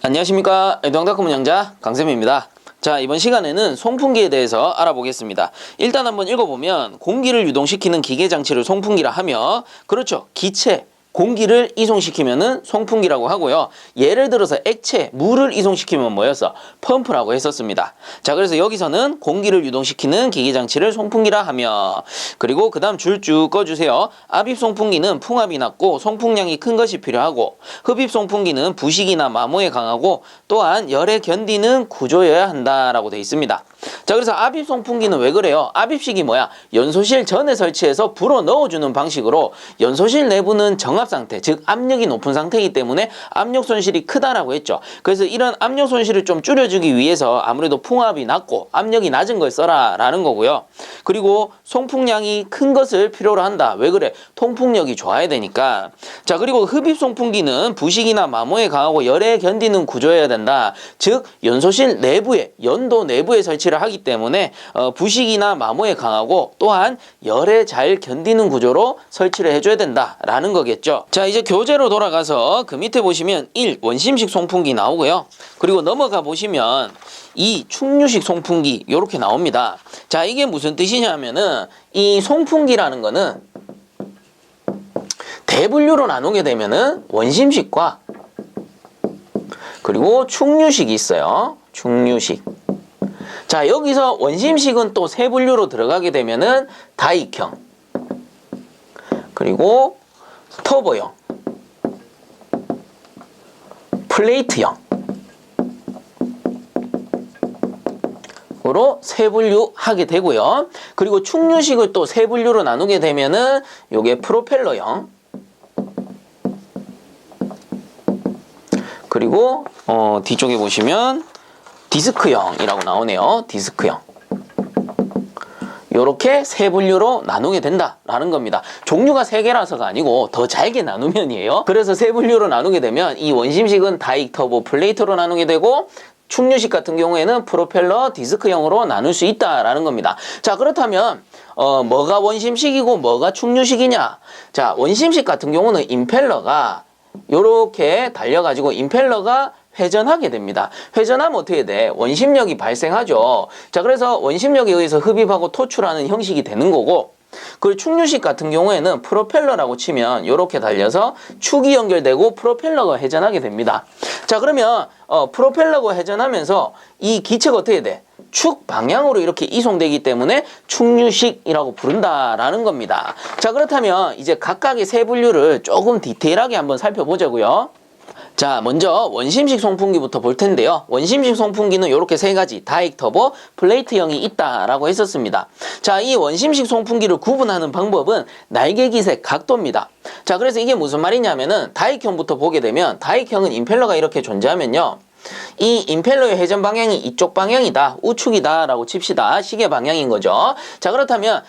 안녕하십니까. 애동학닷컴 운영자 강쌤입니다. 자, 이번 시간에는 송풍기에 대해서 알아보겠습니다. 일단 한번 읽어보면 공기를 유동시키는 기계장치를 송풍기라 하며, 그렇죠, 기체, 공기를 이송시키면은 송풍기라고 하고요. 예를 들어서 액체, 물을 이송시키면 뭐였어? 펌프라고 했었습니다. 자, 그래서 여기서는 공기를 유동시키는 기계장치를 송풍기라 하며, 그리고 그 다음 줄 쭉 꺼주세요. 압입 송풍기는 풍압이 낮고 송풍량이 큰 것이 필요하고, 흡입 송풍기는 부식이나 마모에 강하고 또한 열에 견디는 구조여야 한다라고 되어 있습니다. 자, 그래서 압입 송풍기는 왜 그래요? 압입식이 뭐야? 연소실 전에 설치해서 불어 넣어주는 방식으로, 연소실 내부는 정압 상태, 즉 압력이 높은 상태이기 때문에 압력 손실이 크다라고 했죠. 그래서 이런 압력 손실을 좀 줄여주기 위해서 아무래도 풍압이 낮고 압력이 낮은 걸 써라 라는 거고요. 그리고 송풍량이 큰 것을 필요로 한다. 왜 그래? 통풍력이 좋아야 되니까. 자, 그리고 흡입 송풍기는 부식이나 마모에 강하고 열에 견디는 구조여야 된다. 즉 연소실 내부에, 연도 내부에 설치를 하기 때문에 부식이나 마모에 강하고 또한 열에 잘 견디는 구조로 설치를 해줘야 된다라는 거겠죠. 자, 이제 교재로 돌아가서 그 밑에 보시면 1. 원심식 송풍기 나오고요. 그리고 넘어가 보시면 2. 충류식 송풍기 이렇게 나옵니다. 자, 이게 무슨 뜻이냐면은 이 송풍기라는 거는 대분류로 나누게 되면은 원심식과 그리고 충류식이 있어요. 충류식. 자, 여기서 원심식은 또 세 분류로 들어가게 되면은 다익형, 그리고 터보형, 플레이트형 으로 세 분류 하게 되고요. 그리고 충류식을 또 세 분류로 나누게 되면은 요게 프로펠러형, 그리고 뒤쪽에 보시면 디스크형이라고 나오네요. 디스크형. 요렇게 세 분류로 나누게 된다라는 겁니다. 종류가 세 개라서가 아니고 더 잘게 나누면이에요. 그래서 세 분류로 나누게 되면 이 원심식은 다익, 터보, 플레이트로 나누게 되고, 충류식 같은 경우에는 프로펠러, 디스크형으로 나눌 수 있다라는 겁니다. 자, 그렇다면 뭐가 원심식이고 뭐가 충류식이냐? 자, 원심식 같은 경우는 임펠러가 요렇게 달려가지고 임펠러가 회전하게 됩니다. 회전하면 어떻게 돼? 원심력이 발생하죠. 자, 그래서 원심력에 의해서 흡입하고 토출하는 형식이 되는 거고, 그 충류식 같은 경우에는 프로펠러라고 치면 이렇게 달려서 축이 연결되고 프로펠러가 회전하게 됩니다. 자, 그러면 프로펠러가 회전하면서 이 기체가 어떻게 돼? 축 방향으로 이렇게 이송되기 때문에 충류식이라고 부른다라는 겁니다. 자, 그렇다면 이제 각각의 세 분류를 조금 디테일하게 한번 살펴보자고요. 자, 먼저 원심식 송풍기부터 볼 텐데요. 원심식 송풍기는 이렇게 세 가지, 다익, 터보, 플레이트형이 있다라고 했었습니다. 자, 이 원심식 송풍기를 구분하는 방법은 날개깃의 각도입니다. 자, 그래서 이게 무슨 말이냐면은 다익형부터 보게 되면, 다익형은 임펠러가 이렇게 존재하면요, 이 임펠러의 회전 방향이 이쪽 방향이다, 우측이다 라고 칩시다. 시계 방향인 거죠. 자, 그렇다면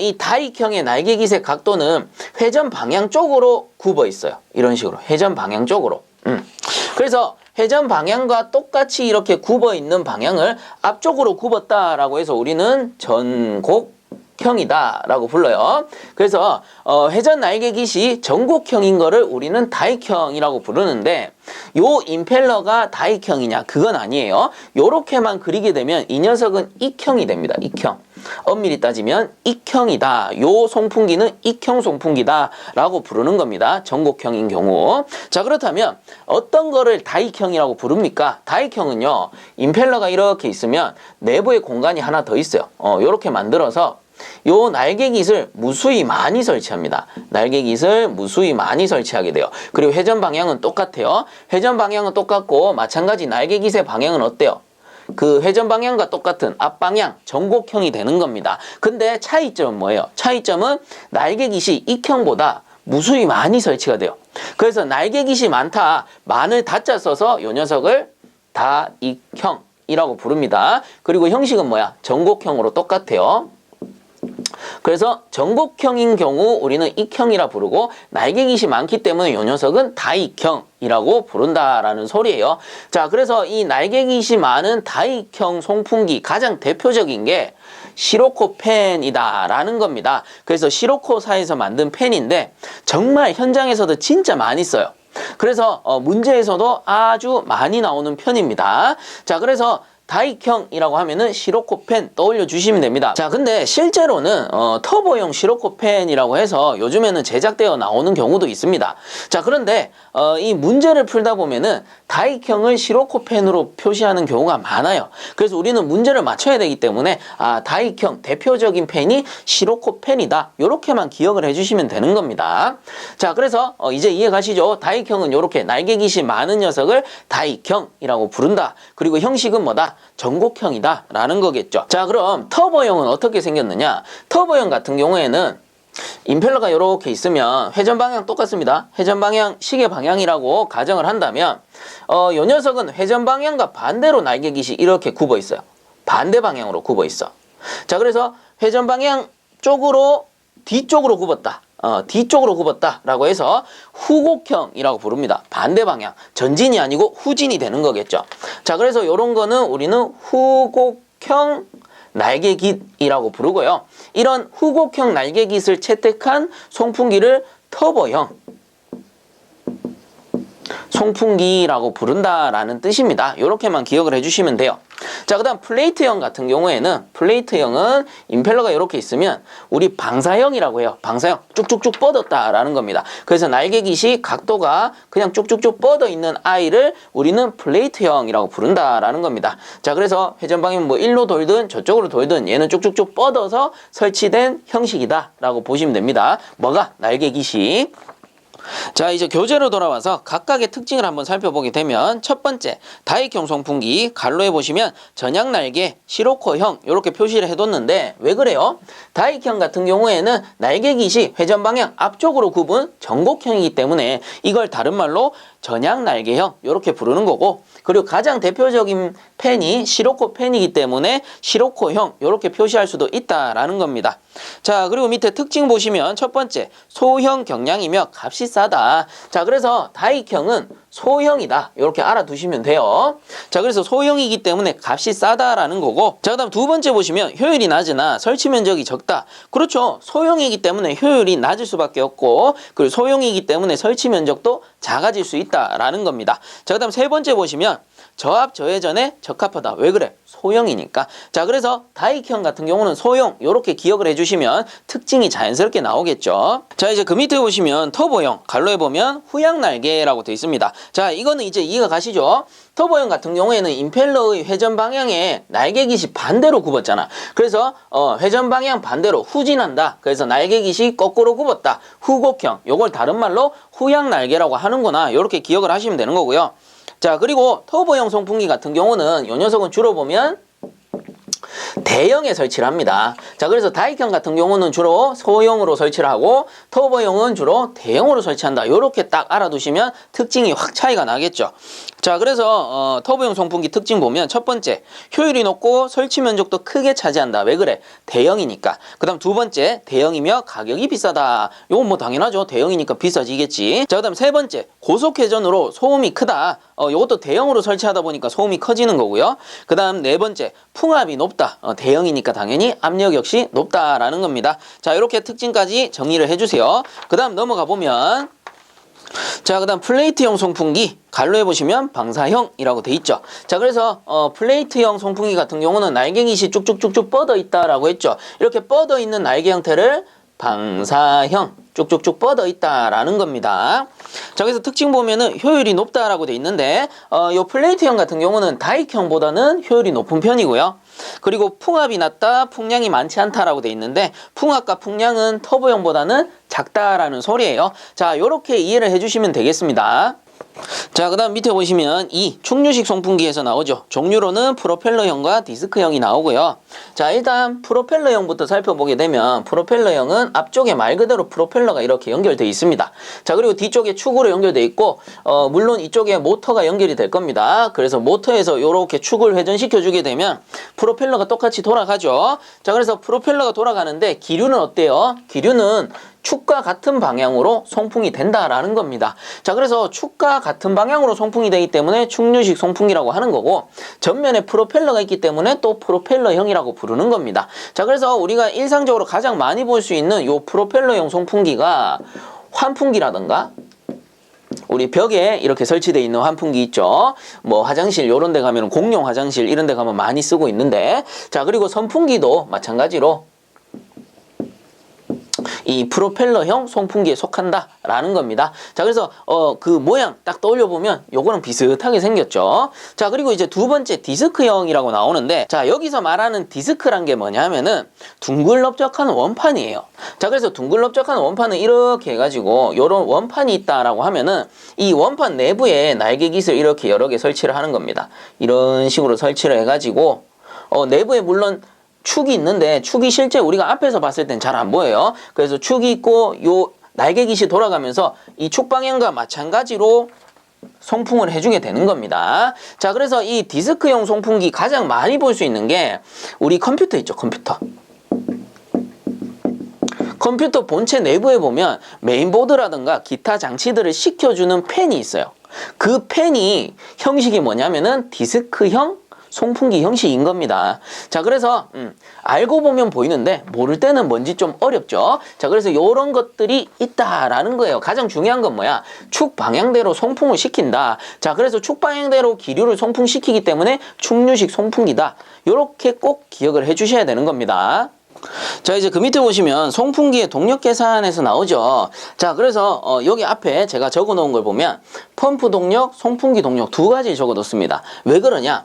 이 다익형의 날개깃의 각도는 회전 방향 쪽으로 굽어 있어요. 이런 식으로 회전 방향 쪽으로. 그래서 회전 방향과 똑같이 이렇게 굽어 있는 방향을 앞쪽으로 굽었다라고 해서 우리는 전곡형이다 라고 불러요. 그래서 회전 날개깃이 전곡형인 거를 우리는 다익형이라고 부르는데, 요 임펠러가 다익형이냐? 그건 아니에요. 요렇게만 그리게 되면 이 녀석은 익형이 됩니다. 익형. 엄밀히 따지면 익형이다. 요 송풍기는 익형 송풍기다 라고 부르는 겁니다. 전곡형인 경우. 자, 그렇다면 어떤 거를 다익형이라고 부릅니까? 다익형은요, 임펠러가 이렇게 있으면 내부에 공간이 하나 더 있어요. 요렇게 만들어서 요 날개깃을 무수히 많이 설치합니다. 날개깃을 무수히 많이 설치하게 돼요. 그리고 회전 방향은 똑같아요. 회전 방향은 똑같고 마찬가지 날개깃의 방향은 어때요? 그 회전 방향과 똑같은 앞방향, 전곡형이 되는 겁니다. 근데 차이점은 뭐예요? 차이점은 날개깃이 익형보다 무수히 많이 설치가 돼요. 그래서 날개깃이 많다, 많을 다자 써서 요 녀석을 다익형이라고 부릅니다. 그리고 형식은 뭐야? 전곡형으로 똑같아요. 그래서 전곡형인 경우 우리는 익형이라 부르고, 날개깃이 많기 때문에 이 녀석은 다익형이라고 부른다라는 소리예요. 자, 그래서 이 날개깃이 많은 다익형 송풍기 가장 대표적인 게 시로코 펜이다라는 겁니다. 그래서 시로코사에서 만든 펜인데 정말 현장에서도 진짜 많이 써요. 그래서 문제에서도 아주 많이 나오는 편입니다. 자, 그래서 다익형이라고 하면은 시로코펜 떠올려 주시면 됩니다. 자, 근데 실제로는 터보형 시로코펜이라고 해서 요즘에는 제작되어 나오는 경우도 있습니다. 자, 그런데 이 문제를 풀다 보면은 다익형을 시로코펜으로 표시하는 경우가 많아요. 그래서 우리는 문제를 맞춰야 되기 때문에 다익형 대표적인 펜이 시로코펜이다, 요렇게만 기억을 해주시면 되는 겁니다. 자, 그래서 이제 이해 가시죠? 다익형은 요렇게 날개깃이 많은 녀석을 다익형이라고 부른다. 그리고 형식은 뭐다? 전곡형이다 라는 거겠죠. 자, 그럼 터보형은 어떻게 생겼느냐? 터보형 같은 경우에는 임펠러가 이렇게 있으면 회전 방향 똑같습니다. 회전 방향 시계 방향이라고 가정을 한다면 이 녀석은 회전 방향과 반대로 날개깃이 이렇게 굽어 있어요. 반대 방향으로 굽어 있어. 자, 그래서 회전 방향 쪽으로 뒤쪽으로 굽었다. 뒤쪽으로 굽었다라고 해서 후곡형이라고 부릅니다. 반대 방향, 전진이 아니고 후진이 되는 거겠죠. 자, 그래서 이런 거는 우리는 후곡형 날개깃이라고 부르고요. 이런 후곡형 날개깃을 채택한 송풍기를 터보형 송풍기라고 부른다라는 뜻입니다. 이렇게만 기억을 해주시면 돼요. 자, 그 다음 플레이트형 같은 경우에는, 플레이트형은 임펠러가 이렇게 있으면 우리 방사형이라고 해요. 방사형, 쭉쭉쭉 뻗었다라는 겁니다. 그래서 날개깃이 각도가 그냥 쭉쭉쭉 뻗어 있는 아이를 우리는 플레이트형이라고 부른다라는 겁니다. 자, 그래서 회전 방향 뭐 일로 돌든 저쪽으로 돌든 얘는 쭉쭉쭉 뻗어서 설치된 형식이다 라고 보시면 됩니다. 뭐가? 날개깃이. 자, 이제 교재로 돌아와서 각각의 특징을 한번 살펴보게 되면, 첫 번째 다익형 송풍기 갈로에 보시면 전향날개, 시로코형 이렇게 표시를 해뒀는데 왜 그래요? 다익형 같은 경우에는 날개깃이 회전 방향 앞쪽으로 굽은 전곡형이기 때문에 이걸 다른 말로 전향날개형 이렇게 부르는 거고, 그리고 가장 대표적인 펜이 시로코 펜이기 때문에 시로코형 이렇게 표시할 수도 있다라는 겁니다. 자, 그리고 밑에 특징 보시면 첫 번째 소형 경량이며 값이 싸다. 자, 그래서 다익형은 소형이다 이렇게 알아두시면 돼요. 자, 그래서 소형이기 때문에 값이 싸다라는 거고, 자, 그다음 두 번째 보시면 효율이 낮으나 설치 면적이 적다. 그렇죠. 소형이기 때문에 효율이 낮을 수밖에 없고, 그리고 소형이기 때문에 설치 면적도 작아질 수 있다라는 겁니다. 자, 그다음 세 번째 보시면 저압 저회전에 적합하다. 왜 그래? 소형이니까. 자, 그래서 다익형 같은 경우는 소형 이렇게 기억을 해주시면 특징이 자연스럽게 나오겠죠. 자, 이제 그 밑에 보시면 터보형 갈로에 보면 후향날개라고 되어 있습니다. 자, 이거는 이제 이해가 가시죠? 터보형 같은 경우에는 임펠러의 회전 방향에 날개깃이 반대로 굽었잖아. 그래서 회전 방향 반대로 후진한다. 그래서 날개깃이 거꾸로 굽었다. 후곡형. 요걸 다른 말로 후향날개라고 하는구나. 이렇게 기억을 하시면 되는 거고요. 자, 그리고 터보형 송풍기 같은 경우는 이 녀석은 주로 보면 대형에 설치를 합니다. 자, 그래서 다익형 같은 경우는 주로 소형으로 설치를 하고 터보형은 주로 대형으로 설치한다. 이렇게 딱 알아두시면 특징이 확 차이가 나겠죠. 자, 그래서 터보형 송풍기 특징 보면 첫 번째 효율이 높고 설치 면적도 크게 차지한다. 왜 그래? 대형이니까. 그 다음 두 번째 대형이며 가격이 비싸다. 이건 뭐 당연하죠. 대형이니까 비싸지겠지. 자, 그 다음 세 번째 고속 회전으로 소음이 크다. 이것도 대형으로 설치하다 보니까 소음이 커지는 거고요. 그 다음 네 번째 풍압이 높다. 대형이니까 당연히 압력 역시 높다라는 겁니다. 자, 이렇게 특징까지 정리를 해주세요. 그 다음 넘어가 보면, 자, 그 다음 플레이트형 송풍기 갈로에 보시면 방사형이라고 돼 있죠. 자, 그래서 플레이트형 송풍기 같은 경우는 날개깃이 쭉쭉쭉쭉 뻗어 있다라고 했죠. 이렇게 뻗어 있는 날개 형태를 방사형, 쭉쭉쭉 뻗어 있다라는 겁니다. 자, 그래서 특징 보면은 효율이 높다라고 돼 있는데 요 플레이트형 같은 경우는 다익형보다는 효율이 높은 편이고요. 그리고 풍압이 낮다, 풍량이 많지 않다라고 돼 있는데 풍압과 풍량은 터보형보다는 작다라는 소리예요. 자, 요렇게 이해를 해주시면 되겠습니다. 자, 그 다음 밑에 보시면 이 충류식 송풍기에서 나오죠. 종류로는 프로펠러형과 디스크형이 나오고요. 자, 일단 프로펠러형부터 살펴보게 되면 프로펠러형은 앞쪽에 말 그대로 프로펠러가 이렇게 연결되어 있습니다. 자, 그리고 뒤쪽에 축으로 연결되어 있고 물론 이쪽에 모터가 연결이 될 겁니다. 그래서 모터에서 이렇게 축을 회전시켜 주게 되면 프로펠러가 똑같이 돌아가죠. 자, 그래서 프로펠러가 돌아가는데 기류는 어때요? 기류는 축과 같은 방향으로 송풍이 된다라는 겁니다. 자, 그래서 축과 같은 방향으로 송풍이 되기 때문에 충류식 송풍기라고 하는 거고, 전면에 프로펠러가 있기 때문에 또 프로펠러형이라고 부르는 겁니다. 자, 그래서 우리가 일상적으로 가장 많이 볼 수 있는 요 프로펠러형 송풍기가 환풍기라든가 우리 벽에 이렇게 설치되어 있는 환풍기 있죠. 뭐 화장실 요런 데 가면 공용 화장실 이런 데 가면 많이 쓰고 있는데, 자, 그리고 선풍기도 마찬가지로 이 프로펠러형 송풍기에 속한다라는 겁니다. 자, 그래서 그 모양 딱 떠올려 보면 요거랑 비슷하게 생겼죠. 자, 그리고 이제 두 번째 디스크형이라고 나오는데, 자, 여기서 말하는 디스크란 게 뭐냐면은 둥글넓적한 원판이에요. 자, 그래서 둥글넓적한 원판은 이렇게 해가지고 요런 원판이 있다라고 하면은 이 원판 내부에 날개 깃을 이렇게 여러 개 설치를 하는 겁니다. 이런 식으로 설치를 해가지고 내부에 물론 축이 있는데 축이 실제 우리가 앞에서 봤을 땐 잘 안 보여요. 그래서 축이 있고 요 날개깃이 돌아가면서 이 축 방향과 마찬가지로 송풍을 해주게 되는 겁니다. 자, 그래서 이 디스크형 송풍기 가장 많이 볼 수 있는 게 우리 컴퓨터 있죠. 컴퓨터 본체 내부에 보면 메인보드라든가 기타 장치들을 식혀주는 팬이 있어요. 그 팬이 형식이 뭐냐면은 디스크형 송풍기 형식인 겁니다. 자, 그래서 알고 보면 보이는데 모를 때는 뭔지 좀 어렵죠. 자, 그래서 이런 것들이 있다라는 거예요. 가장 중요한 건 뭐야? 축 방향대로 송풍을 시킨다. 자, 그래서 축 방향대로 기류를 송풍시키기 때문에 축류식 송풍기다. 이렇게 꼭 기억을 해주셔야 되는 겁니다. 자, 이제 그 밑에 보시면 송풍기의 동력 계산에서 나오죠. 자, 그래서 여기 앞에 제가 적어 놓은 걸 보면 펌프 동력, 송풍기 동력 두 가지 적어 뒀습니다. 왜 그러냐?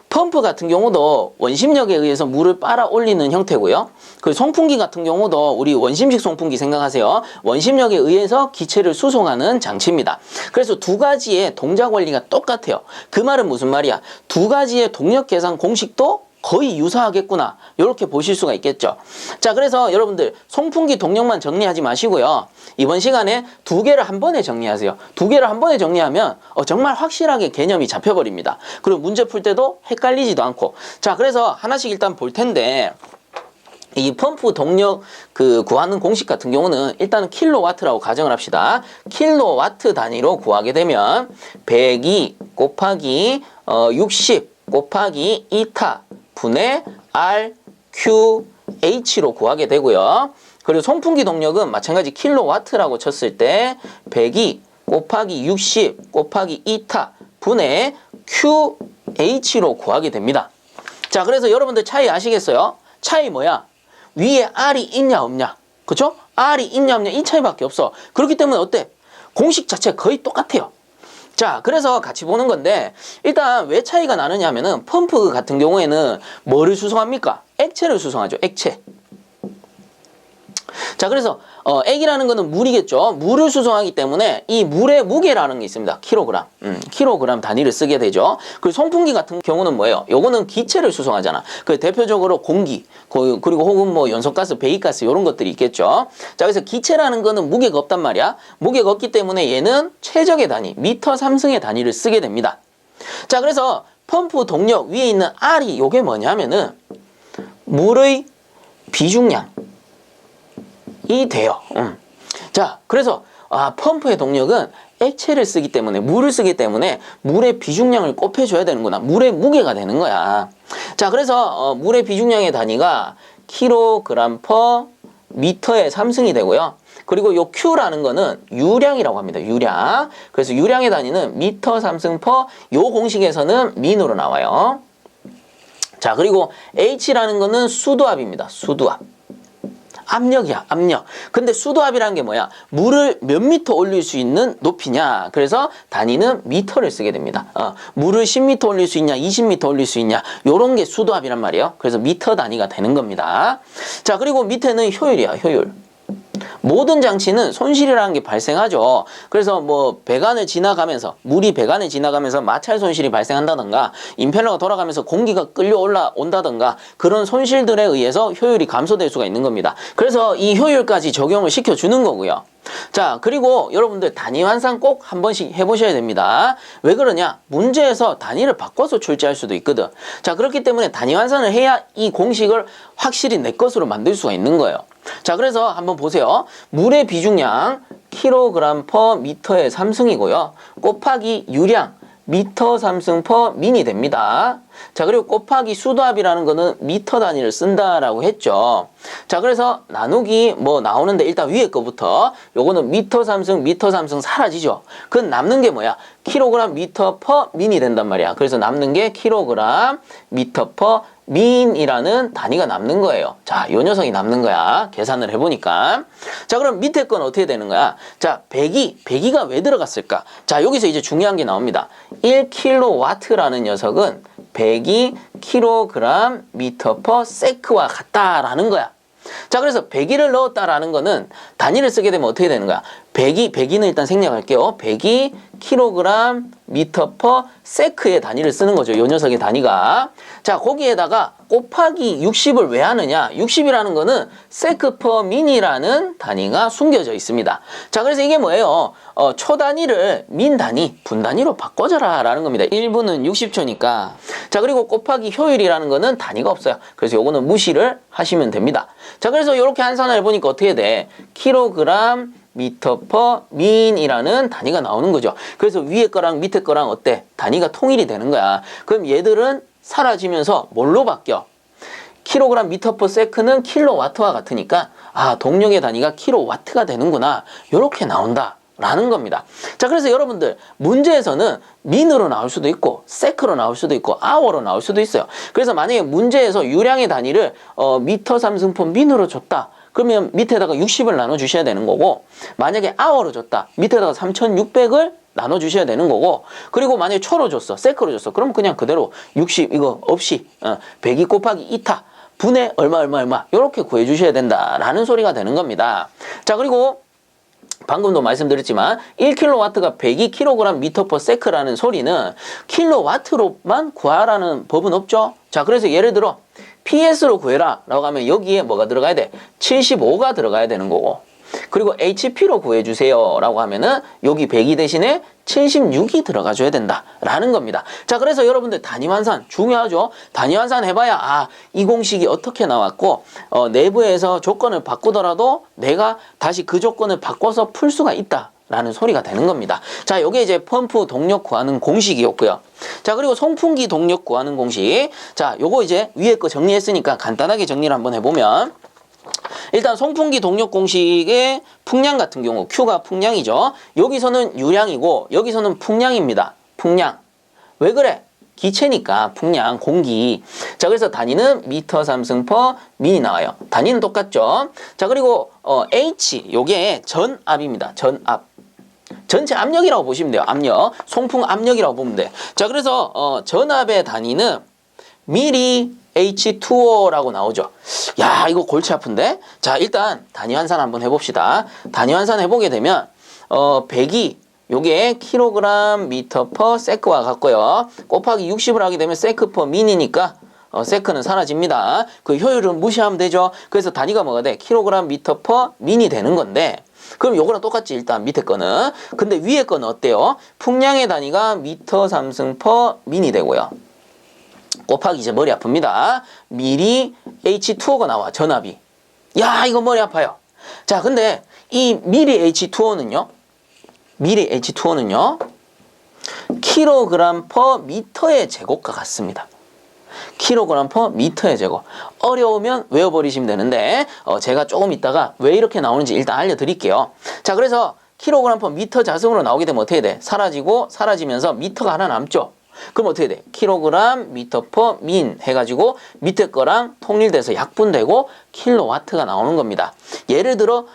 펌프 같은 경우도 원심력에 의해서 물을 빨아 올리는 형태고요. 그 송풍기 같은 경우도 우리 원심식 송풍기 생각하세요. 원심력에 의해서 기체를 수송하는 장치입니다. 그래서 두 가지의 동작 원리가 똑같아요. 그 말은 무슨 말이야? 두 가지의 동력 계산 공식도 거의 유사하겠구나, 이렇게 보실 수가 있겠죠. 자, 그래서 여러분들 송풍기 동력만 정리하지 마시고요. 이번 시간에 두 개를 한 번에 정리하세요. 두 개를 한 번에 정리하면 정말 확실하게 개념이 잡혀버립니다. 그리고 문제 풀 때도 헷갈리지도 않고. 자, 그래서 하나씩 일단 볼 텐데, 이 펌프 동력 구하는 공식 같은 경우는 일단은 킬로와트라고 가정을 합시다. 킬로와트 단위로 구하게 되면 102 곱하기 60 곱하기 2타 분의 R, Q, H로 구하게 되고요. 그리고 송풍기 동력은 마찬가지 킬로와트라고 쳤을 때 102 곱하기 60 곱하기 2타 분의 Q, H로 구하게 됩니다. 자, 그래서 여러분들 차이 아시겠어요? 차이 뭐야? 위에 R이 있냐 없냐? 그쵸? R이 있냐 없냐 이 차이밖에 없어. 그렇기 때문에 어때? 공식 자체가 거의 똑같아요. 자, 그래서 같이 보는 건데, 일단 왜 차이가 나느냐 하면은 펌프 같은 경우에는 뭐를 수송합니까? 액체를 수송하죠. 액체. 자, 그래서 액이라는 거는 물이겠죠. 물을 수송하기 때문에 이 물의 무게라는 게 있습니다. 킬로그램. 킬로그램 단위를 쓰게 되죠. 그리고 송풍기 같은 경우는 뭐예요? 요거는 기체를 수송하잖아. 그 대표적으로 공기, 그리고 혹은 뭐 연소가스, 배기가스 이런 것들이 있겠죠. 자, 그래서 기체라는 거는 무게가 없단 말이야. 무게가 없기 때문에 얘는 최적의 단위, 미터 3승의 단위를 쓰게 됩니다. 자, 그래서 펌프 동력 위에 있는 R이 요게 뭐냐면은 물의 비중량 이 돼요. 자, 그래서 펌프의 동력은 액체를 쓰기 때문에, 물을 쓰기 때문에 물의 비중량을 곱해줘야 되는구나. 물의 무게가 되는 거야. 자, 그래서 물의 비중량의 단위가 킬로그램 퍼 미터의 3승이 되고요. 그리고 요 Q라는 거는 유량이라고 합니다. 유량. 그래서 유량의 단위는 미터 3승 퍼, 요 공식에서는 민으로 나와요. 자, 그리고 H라는 거는 수도압입니다. 수도압. 압력이야, 압력. 근데 수도압이라는 게 뭐야? 물을 몇 미터 올릴 수 있는 높이냐? 그래서 단위는 미터를 쓰게 됩니다. 물을 10미터 올릴 수 있냐, 20미터 올릴 수 있냐? 요런 게 수도압이란 말이에요. 그래서 미터 단위가 되는 겁니다. 자, 그리고 밑에는 효율이야, 효율. 모든 장치는 손실이라는 게 발생하죠. 그래서 뭐 배관을 지나가면서, 물이 배관을 지나가면서 마찰 손실이 발생한다던가, 임펠러가 돌아가면서 공기가 끌려 올라온다던가, 그런 손실들에 의해서 효율이 감소될 수가 있는 겁니다. 그래서 이 효율까지 적용을 시켜주는 거고요. 자, 그리고 여러분들 단위 환산 꼭 한 번씩 해보셔야 됩니다. 왜 그러냐? 문제에서 단위를 바꿔서 출제할 수도 있거든. 자, 그렇기 때문에 단위 환산을 해야 이 공식을 확실히 내 것으로 만들 수가 있는 거예요. 자, 그래서 한번 보세요. 물의 비중량 킬로그램 퍼 미터의 3승이고요. 곱하기 유량 미터 삼승 퍼 민이 됩니다. 자, 그리고 곱하기 수도압이라는 거는 미터 단위를 쓴다라고 했죠. 자, 그래서 나누기 뭐 나오는데 일단 위에 거부터 요거는 미터 삼승 사라지죠. 그 남는 게 뭐야? 킬로그램 미터 퍼 민이 된단 말이야. 그래서 남는 게 킬로그램 미터 퍼 민이라는 단위가 남는 거예요. 자, 요 녀석이 남는 거야. 계산을 해보니까. 자, 그럼 밑에 건 어떻게 되는 거야? 자, 배기가 왜 들어갔을까? 자, 여기서 이제 중요한 게 나옵니다. 1kW라는 녀석은 배기 킬로그램 미터 퍼 세크와 같다라는 거야. 자, 그래서 배기를 넣었다라는 거는 단위를 쓰게 되면 어떻게 되는 거야? 배기는 일단 생략할게요. 배기 킬로그램 미터 퍼 세크의 단위를 쓰는 거죠. 요 녀석의 단위가. 자, 거기에다가 곱하기 60을 왜 하느냐? 60이라는 거는 세크 퍼 민이라는 단위가 숨겨져 있습니다. 자, 그래서 이게 뭐예요? 초 단위를 민 단위, 분 단위로 바꿔줘라 라는 겁니다. 1분은 60초니까. 자, 그리고 곱하기 효율이라는 거는 단위가 없어요. 그래서 요거는 무시를 하시면 됩니다. 자, 그래서 이렇게 환산을 해보니까 어떻게 돼? 킬로그램 미터 퍼 민이라는 단위가 나오는 거죠. 그래서 위에 거랑 밑에 거랑 어때? 단위가 통일이 되는 거야. 그럼 얘들은 사라지면서 뭘로 바뀌어? 킬로그램 미터 퍼 세크는 킬로와트와 같으니까 동력의 단위가 킬로와트가 되는구나. 이렇게 나온다. 라는 겁니다. 자, 그래서 여러분들 문제에서는 민으로 나올 수도 있고 세크로 나올 수도 있고 아워로 나올 수도 있어요. 그래서 만약에 문제에서 유량의 단위를 미터 삼승포 민으로 줬다. 그러면 밑에다가 60을 나눠주셔야 되는 거고, 만약에 아워로 줬다. 밑에다가 3600을 나눠주셔야 되는 거고, 그리고 만약에 초로 줬어. 세크로 줬어. 그럼 그냥 그대로 60 이거 없이 102 곱하기 2타 분의 얼마 이렇게 구해주셔야 된다라는 소리가 되는 겁니다. 자, 그리고 방금도 말씀드렸지만 1kW가 102kg 미터 퍼 세크라는 소리는 킬로와트로만 구하라는 법은 없죠. 자, 그래서 예를 들어 PS로 구해라 라고 하면 여기에 뭐가 들어가야 돼? 75가 들어가야 되는 거고, 그리고 HP로 구해주세요 라고 하면은 여기 102 대신에 76이 들어가 줘야 된다 라는 겁니다. 자, 그래서 여러분들 단위 환산 중요하죠. 단위 환산 해봐야 이 공식이 어떻게 나왔고 내부에서 조건을 바꾸더라도 내가 다시 그 조건을 바꿔서 풀 수가 있다 라는 소리가 되는 겁니다. 자, 요게 이제 펌프 동력 구하는 공식이었고요. 자, 그리고 송풍기 동력 구하는 공식. 자, 요거 이제 위에 거 정리했으니까 간단하게 정리를 한번 해보면, 일단 송풍기 동력 공식의 풍량 같은 경우 Q가 풍량이죠. 여기서는 유량이고 여기서는 풍량입니다. 풍량. 왜 그래? 기체니까 풍량, 공기. 자, 그래서 단위는 미터 삼승 퍼 민이 나와요. 단위는 똑같죠. 자, 그리고 H 요게 전압입니다. 전압. 전체 압력이라고 보시면 돼요. 압력. 송풍 압력이라고 보면 돼. 자, 그래서 전압의 단위는 미리 H2O라고 나오죠. 야, 이거 골치 아픈데? 자, 일단 단위 환산 한번 해봅시다. 단위 환산 해보게 되면 102 요게 킬로그램 미터 퍼 세크와 같고요. 곱하기 60을 하게 되면 세크 퍼 민이니까 세크는 사라집니다. 그 효율은 무시하면 되죠. 그래서 단위가 뭐가 돼? 킬로그램 미터 퍼 민이 되는 건데, 그럼 요거랑 똑같지 일단 밑에 거는. 근데 위에 거는 어때요? 풍량의 단위가 미터 삼승 퍼 민이 되고요. 곱하기 이제 머리 아픕니다. 미리 H2O가 나와, 전압이. 야, 이거 머리 아파요. 자, 근데 이 미리 H2O는요. 킬로그램 퍼 미터의 제곱과 같습니다. 킬로그램 퍼 미터의 제곱. 어려우면 외워버리시면 되는데 제가 조금 있다가 왜 이렇게 나오는지 일단 알려드릴게요. 자, 그래서 킬로그램 퍼 미터 자승으로 나오게 되면 어떻게 돼? 사라지면서 미터가 하나 남죠. 그럼 어떻게 돼? 킬로그램 미터 퍼 민 해가지고 밑에 거랑 통일돼서 약분되고 킬로와트가 나오는 겁니다. 예를 들어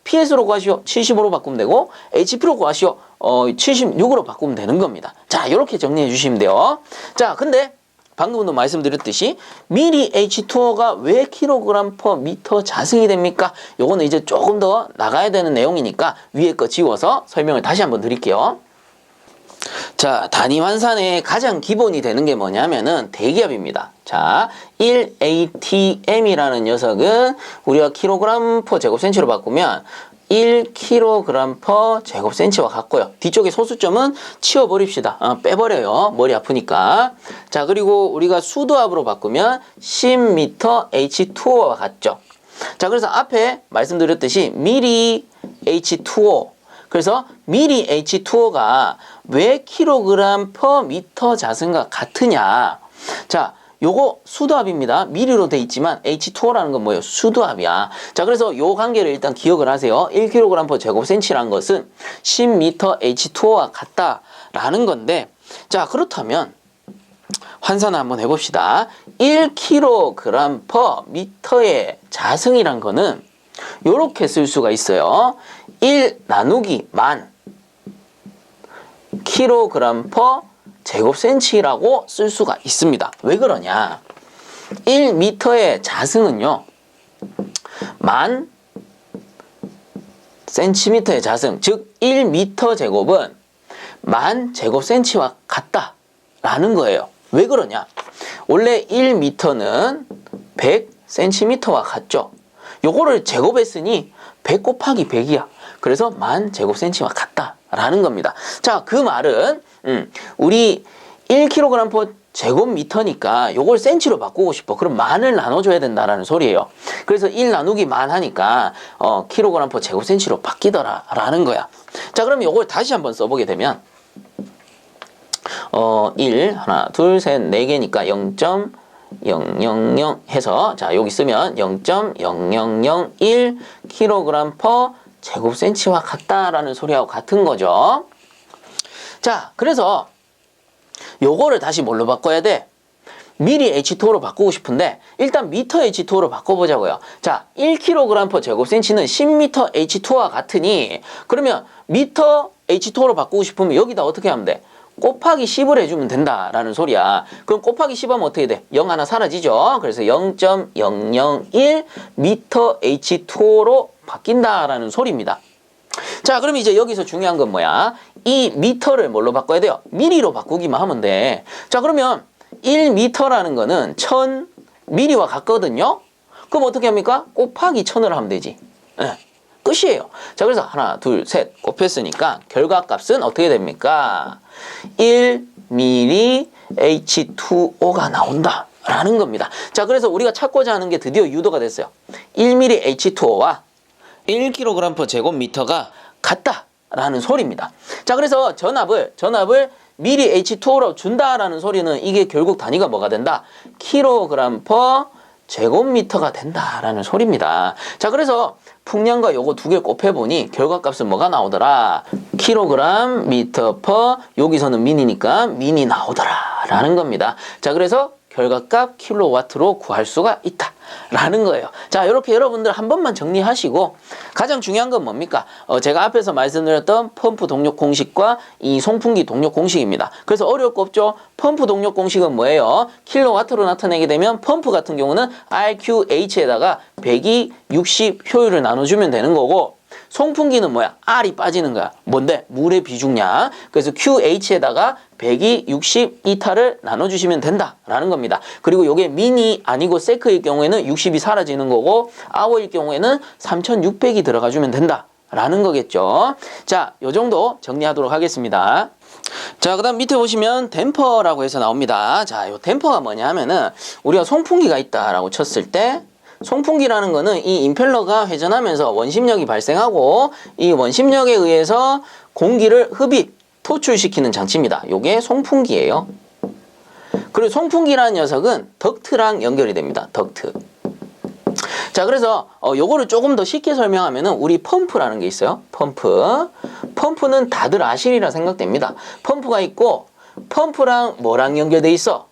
PS로 구하시오. 75로 바꾸면 되고, HP로 구하시오. 76으로 바꾸면 되는 겁니다. 자, 이렇게 정리해 주시면 돼요. 자, 근데 방금도 말씀드렸듯이 미리 H2O가 왜 킬로그램 퍼 미터 자승이 됩니까? 요거는 이제 조금 더 나가야 되는 내용이니까 위에 거 지워서 설명을 다시 한번 드릴게요. 자, 단위 환산의 가장 기본이 되는 게 뭐냐면은 대기압입니다. 자, 1atm이라는 녀석은 우리가 킬로그램 퍼 제곱센치로 바꾸면 1kg per 제곱센치와 같고요. 뒤쪽에 소수점은 치워버립시다. 빼버려요. 머리 아프니까. 자, 그리고 우리가 수도압으로 바꾸면 10m H2O와 같죠. 자, 그래서 앞에 말씀드렸듯이 미리 H2O 그래서 미리 H2O가 왜 킬로그램 퍼 미터 자승과 같으냐. 자, 요거 수도압입니다. 미리로 돼 있지만 H2O라는 건 뭐예요? 수도압이야. 자, 그래서 요 관계를 일단 기억을 하세요. 1kg per 제곱센치라는 것은 10m H2O와 같다라는 건데, 자, 그렇다면 환산을 한번 해봅시다. 1kg per 미터의 자승이란 거는 요렇게 쓸 수가 있어요. 1 나누기 만 kg per 제곱센치라고 쓸 수가 있습니다. 왜 그러냐? 1m의 자승은요, 만 센티미터의 자승, 즉 1m 제곱은 만 제곱센치와 같다라는 거예요. 왜 그러냐? 원래 1m는 100cm와 같죠. 요거를 제곱했으니 100 곱하기 100이야. 그래서 만 제곱센치와 같다라는 겁니다. 자, 그 말은 우리 1kg per 제곱미터니까 요걸 센치로 바꾸고 싶어. 그럼 만을 나눠줘야 된다라는 소리예요. 그래서 1 나누기 만 하니까 kg per 제곱센치로 바뀌더라라는 거야. 자, 그럼 요걸 다시 한번 써보게 되면 1, 하나, 둘, 셋, 4개니까 0.000 해서, 자, 여기 쓰면 0.0001 kg per 제곱센치와 같다라는 소리하고 같은 거죠. 자, 그래서 요거를 다시 뭘로 바꿔야 돼? 미리 H2O로 바꾸고 싶은데 일단 미터 H2O로 바꿔보자고요. 자, 1kg per 제곱센치는 10m H2O와 같으니 그러면 미터 H2O로 바꾸고 싶으면 여기다 어떻게 하면 돼? 곱하기 10을 해주면 된다라는 소리야. 그럼 곱하기 10 하면 어떻게 돼? 0 하나 사라지죠. 그래서 0.001 미터 H2O로 바뀐다라는 소리입니다. 자, 그럼 이제 여기서 중요한 건 뭐야? 이 미터를 뭘로 바꿔야 돼요? 미리로 바꾸기만 하면 돼. 자, 그러면 1미터라는 거는 1000미리와 같거든요? 그럼 어떻게 합니까? 곱하기 1000을 하면 되지. 네, 끝이에요. 자, 그래서 하나, 둘, 셋 곱했으니까 결과값은 어떻게 됩니까? 1ml H2O가 나온다 라는 겁니다. 자, 그래서 우리가 찾고자 하는 게 드디어 유도가 됐어요. 1ml H2O와 1kg per 제곱미터가 같다라는 소리입니다. 자, 그래서 전압을 미리 H2O로 준다라는 소리는 이게 결국 단위가 뭐가 된다? kg per 제곱미터가 된다라는 소리입니다. 자, 그래서 풍량과 요거 두 개 곱해보니 결과값은 뭐가 나오더라? kg 미터 per, 여기서는 민이니까 민이 나오더라 라는 겁니다. 자, 그래서 결과값 킬로와트로 구할 수가 있다 라는 거예요. 자, 이렇게 여러분들 한 번만 정리하시고 가장 중요한 건 뭡니까? 제가 앞에서 말씀드렸던 펌프 동력 공식과 이 송풍기 동력 공식입니다. 그래서 어려울 거 없죠? 펌프 동력 공식은 뭐예요? 킬로와트로 나타내게 되면 펌프 같은 경우는 RQH에다가 100이 60 효율을 나눠주면 되는 거고, 송풍기는 뭐야? R이 빠지는 거야. 뭔데? 물의 비중량. 그래서 QH에다가 100이 60 이타를 나눠주시면 된다라는 겁니다. 그리고 이게 미니 아니고 세크일 경우에는 60이 사라지는 거고, 아워일 경우에는 3600이 들어가주면 된다라는 거겠죠. 자, 요 정도 정리하도록 하겠습니다. 자, 그 다음 밑에 보시면 댐퍼라고 해서 나옵니다. 자, 요 댐퍼가 뭐냐 하면은 우리가 송풍기가 있다라고 쳤을 때 송풍기라는 거는 이 임펠러가 회전하면서 원심력이 발생하고 이 원심력에 의해서 공기를 흡입, 토출시키는 장치입니다. 요게 송풍기예요. 그리고 송풍기라는 녀석은 덕트랑 연결이 됩니다. 덕트. 자, 그래서 요거를 조금 더 쉽게 설명하면은 우리 펌프라는 게 있어요. 펌프는 다들 아시리라 생각됩니다. 펌프가 있고 펌프랑 뭐랑 연결돼 있어?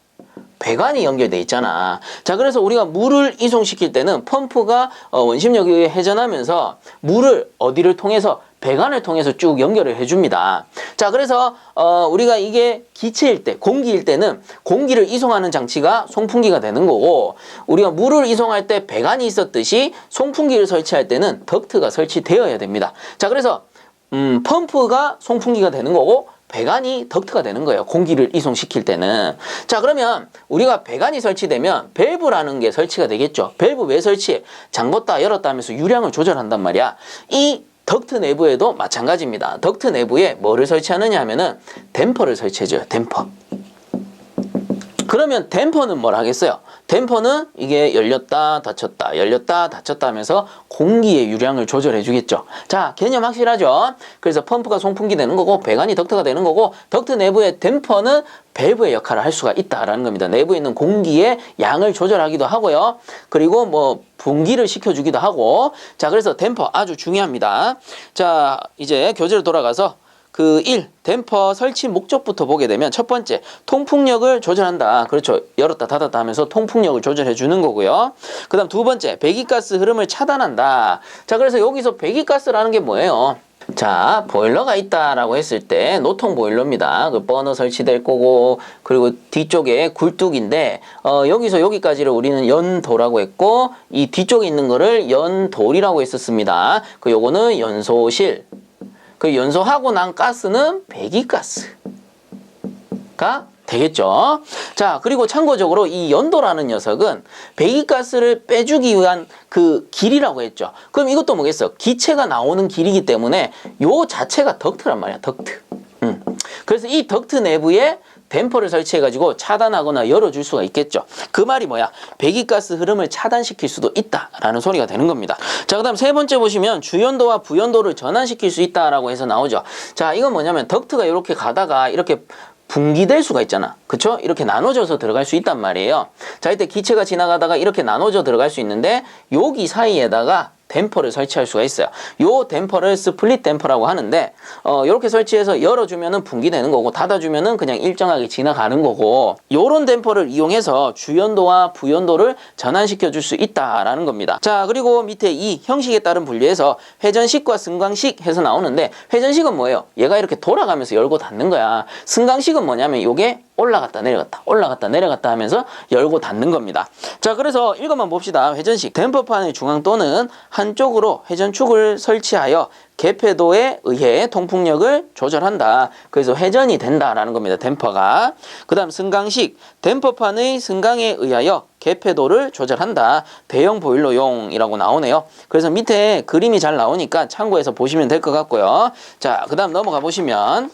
배관이 연결돼 있잖아. 자, 그래서 우리가 물을 이송시킬 때는 펌프가 원심력에 의해 회전하면서 물을 어디를 통해서? 배관을 통해서 쭉 연결을 해줍니다. 자, 그래서 우리가 이게 기체일 때, 공기일 때는 공기를 이송하는 장치가 송풍기가 되는 거고, 우리가 물을 이송할 때 배관이 있었듯이 송풍기를 설치할 때는 덕트가 설치되어야 됩니다. 자, 그래서 펌프가 송풍기가 되는 거고 배관이 덕트가 되는 거예요. 공기를 이송시킬 때는. 자, 그러면 우리가 배관이 설치되면 밸브라는 게 설치가 되겠죠. 밸브 왜 설치해? 잠궜다 열었다 하면서 유량을 조절한단 말이야. 이 덕트 내부에도 마찬가지입니다. 덕트 내부에 뭐를 설치하느냐 하면은 댐퍼를 설치해줘요. 댐퍼. 그러면 댐퍼는 뭘 하겠어요? 댐퍼는 이게 열렸다 닫혔다 열렸다 닫혔다 하면서 공기의 유량을 조절해 주겠죠. 자, 개념 확실하죠? 그래서 펌프가 송풍기 되는 거고 배관이 덕트가 되는 거고 덕트 내부의 댐퍼는 밸브의 역할을 할 수가 있다라는 겁니다. 내부에 있는 공기의 양을 조절하기도 하고요. 그리고 뭐 분기를 시켜주기도 하고. 자, 그래서 댐퍼 아주 중요합니다. 자, 이제 교재로 돌아가서 그 1. 댐퍼 설치 목적부터 보게 되면 첫 번째, 통풍력을 조절한다. 그렇죠. 열었다 닫았다 하면서 통풍력을 조절해 주는 거고요. 그 다음 두 번째, 배기가스 흐름을 차단한다. 자, 그래서 여기서 배기가스라는 게 뭐예요? 자, 보일러가 있다라고 했을 때 노통 보일러입니다. 그 버너 설치될 거고 그리고 뒤쪽에 굴뚝인데 여기서 여기까지를 우리는 연도라고 했고 이 뒤쪽에 있는 거를 연돌이라고 했었습니다. 그 요거는 연소실. 그 연소하고 난 가스는 배기가스가 되겠죠. 자, 그리고 참고적으로 이 연도라는 녀석은 배기가스를 빼주기 위한 그 길이라고 했죠. 그럼 이것도 뭐겠어? 기체가 나오는 길이기 때문에 요 자체가 덕트란 말이야, 덕트. 그래서 이 덕트 내부에 댐퍼를 설치해가지고 차단하거나 열어줄 수가 있겠죠. 그 말이 뭐야? 배기가스 흐름을 차단시킬 수도 있다라는 소리가 되는 겁니다. 자, 그 다음 세 번째 보시면 주연도와 부연도를 전환시킬 수 있다라고 해서 나오죠. 자, 이건 뭐냐면 덕트가 이렇게 가다가 이렇게 분기될 수가 있잖아. 그쵸? 이렇게 나눠져서 들어갈 수 있단 말이에요. 자, 이때 기체가 지나가다가 이렇게 나눠져 들어갈 수 있는데 여기 사이에다가 댐퍼를 설치할 수가 있어요. 요 댐퍼를 스플릿 댐퍼라고 하는데 이렇게 설치해서 열어주면은 분기되는 거고 닫아주면은 그냥 일정하게 지나가는 거고 요런 댐퍼를 이용해서 주연도와 부연도를 전환시켜 줄 수 있다라는 겁니다. 자, 그리고 밑에 이 형식에 따른 분류에서 회전식과 승강식 해서 나오는데 회전식은 뭐예요? 얘가 이렇게 돌아가면서 열고 닫는 거야. 승강식은 뭐냐면 요게 올라갔다 내려갔다 올라갔다 내려갔다 하면서 열고 닫는 겁니다. 자, 그래서 이것만 봅시다. 회전식. 댐퍼판의 중앙 또는 한쪽으로 회전축을 설치하여 개폐도에 의해 통풍력을 조절한다. 그래서 회전이 된다라는 겁니다. 댐퍼가. 그 다음 승강식. 댐퍼판의 승강에 의하여 개폐도를 조절한다. 대형 보일러용이라고 나오네요. 그래서 밑에 그림이 잘 나오니까 참고해서 보시면 될 것 같고요. 자, 그 다음 넘어가 보시면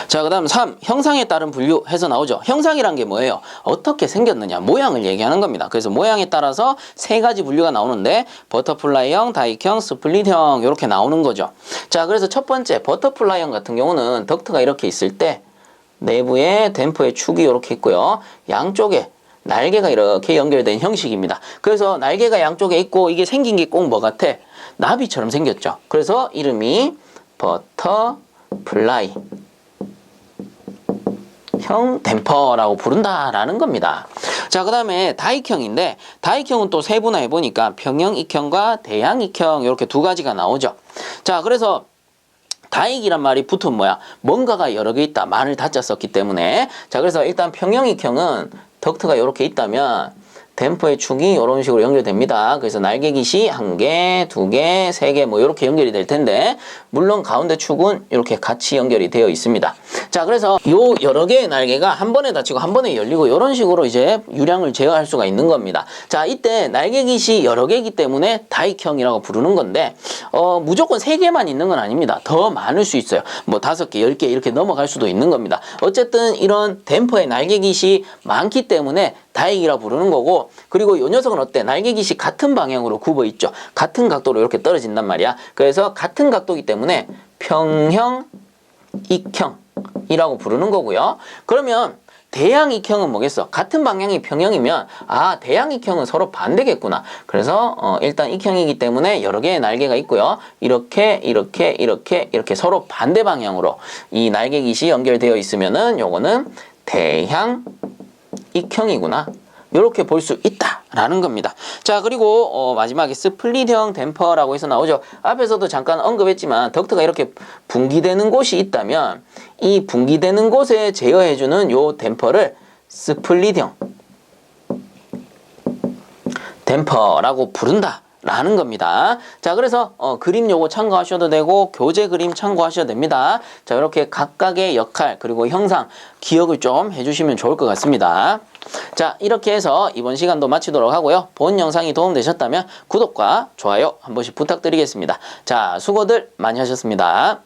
자, 그 다음 3. 형상에 따른 분류 해서 나오죠. 형상이란 게 뭐예요? 어떻게 생겼느냐, 모양을 얘기하는 겁니다. 그래서 모양에 따라서 세 가지 분류가 나오는데 버터플라이형, 다익형, 스플릿형 이렇게 나오는 거죠. 자, 그래서 첫 번째 버터플라이형 같은 경우는 덕트가 이렇게 있을 때 내부에 댐퍼의 축이 이렇게 있고요. 양쪽에 날개가 이렇게 연결된 형식입니다. 그래서 날개가 양쪽에 있고 이게 생긴 게 꼭 뭐 같아? 나비처럼 생겼죠. 그래서 이름이 버터플라이 형 댐퍼라고 부른다라는 겁니다. 자, 그 다음에 다익형인데 다익형은 또 세분화해 보니까 평형 익형과 대형 익형 이렇게 두 가지가 나오죠. 자, 그래서 다익이란 말이 붙은 뭐야? 뭔가가 여러 개 있다. 많을 다짜 썼기 때문에. 자, 그래서 일단 평형 익형은 덕트가 이렇게 있다면 댐퍼의 축이 이런 식으로 연결됩니다. 그래서 날개깃이 1개, 2개, 3개 뭐 이렇게 연결이 될 텐데 물론 가운데 축은 이렇게 같이 연결이 되어 있습니다. 자, 그래서 요 여러 개의 날개가 한 번에 닫히고 한 번에 열리고 이런 식으로 이제 유량을 제어할 수가 있는 겁니다. 자, 이때 날개깃이 여러 개이기 때문에 다익형이라고 부르는 건데 무조건 3개만 있는 건 아닙니다. 더 많을 수 있어요. 뭐 5개, 10개 이렇게 넘어갈 수도 있는 겁니다. 어쨌든 이런 댐퍼의 날개깃이 많기 때문에 다익이라 부르는 거고 그리고 이 녀석은 어때? 날개깃이 같은 방향으로 굽어 있죠. 같은 각도로 이렇게 떨어진단 말이야. 그래서 같은 각도이기 때문에 평형 익형이라고 부르는 거고요. 그러면 대양 익형은 뭐겠어? 같은 방향이 평형이면 대양 익형은 서로 반대겠구나. 그래서 일단 익형이기 때문에 여러 개의 날개가 있고요. 이렇게 서로 반대 방향으로 이 날개깃이 연결되어 있으면은 요거는 대양 익형이구나. 이렇게 볼 수 있다라는 겁니다. 자, 그리고 마지막에 스플릿형 댐퍼라고 해서 나오죠. 앞에서도 잠깐 언급했지만 덕트가 이렇게 분기되는 곳이 있다면 이 분기되는 곳에 제어해주는 요 댐퍼를 스플릿형 댐퍼라고 부른다. 라는 겁니다. 자, 그래서 그림 요거 참고하셔도 되고 교재 그림 참고하셔도 됩니다. 자, 이렇게 각각의 역할 그리고 형상 기억을 좀 해주시면 좋을 것 같습니다. 자, 이렇게 해서 이번 시간도 마치도록 하고요. 본 영상이 도움되셨다면 구독과 좋아요 한 번씩 부탁드리겠습니다. 자, 수고들 많이 하셨습니다.